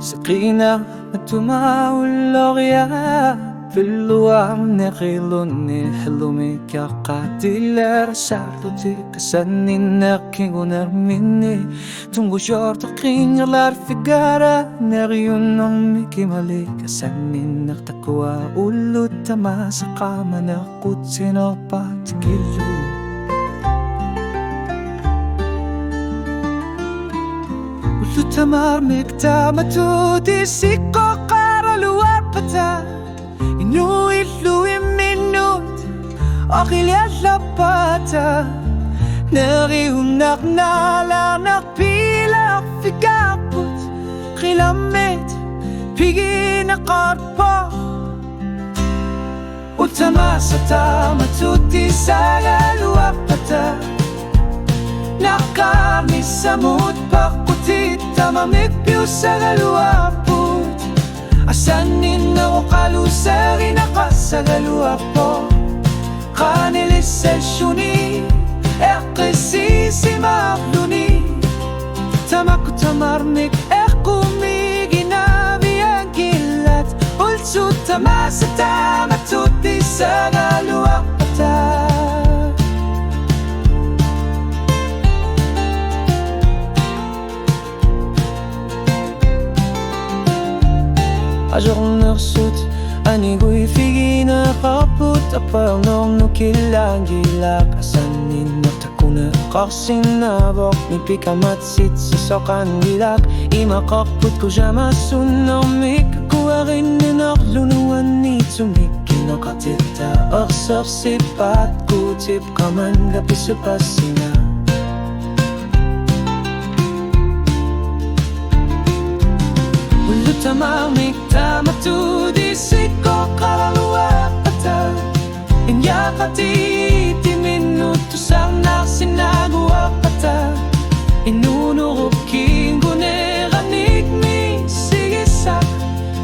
Musicina matuma uloria Filluam nekhiluni hilumi kakadiler Sartuti kasanin nakingunar minni Tungu shorta kinyalar figara Neriyunong mikimali kasanin naktakwa Ulutama sa kama nakutsin o patikilu Ulutamar miktama tuti siko karaluar pata Inuiluim minut Akilyat lapata Nariunak nalanak pilak figaput Kilamit pigin akarpo Utama sa tama tuti sa galuar pata Nakarni sa mood pakutit Tamamik piu sa galuaput Asanin ako kalusari nakasagaluapo Kanilis sa syuni Ekisi si makluni Tamaku tamarnik Ekumiginabi ang kilat Ulsu tamasa tamatuti sa galuapata Ajok naksut Anigui figina kaput Apal nong nukilang gilak Asanin naktakuna Kaksinabok Mipikamatsit sisokan gilak Ima kaput ko jamasun Namik kuwarin Ninaklunuan ni tumik Kinakatita Aksar sipat Kutip kaman Gapisupasina Tamamik tamatudi siko karaluwa pata Inyakati ti minuto sang nasinagawa pata Inunurup kinguneranik mi sigisak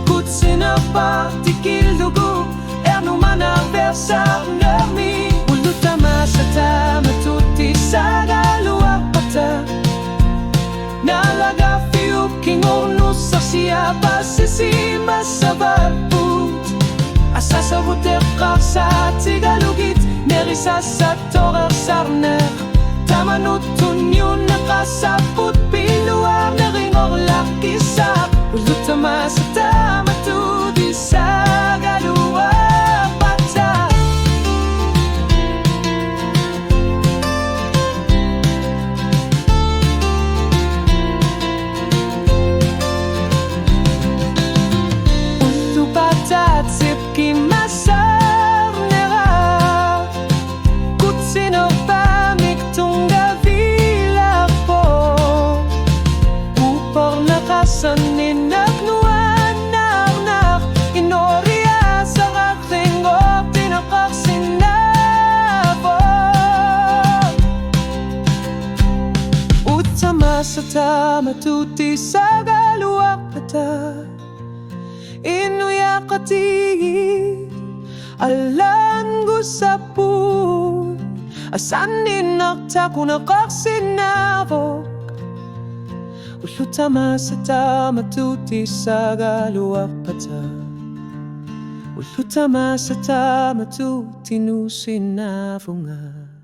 Kutsina partikil dugo Ernuman aversar nami Ulutama sa tamatuti sa galuwa pata Nalaga fiup kingunus siya pasisi masabaput Asasabuter kaksa tigalugit Nerisa sa torer sarner Tamanutun yun nakasaput Piluar na ringor lakisak Ulutama sa tamatudi sa galuwa pata Sipki masar nera Kutsino pamik tungga vilar po Upor nakasanin nagnuan narnak Inoria sa aking o pinakaksinabo Utama sa tamatuti sa galuak pata Inuyakati Alan gusapun Asanin naktakuna kaksinavok Ulutama sa tamatuti sa galuak pata Ulutama sa tamatuti nusinavonga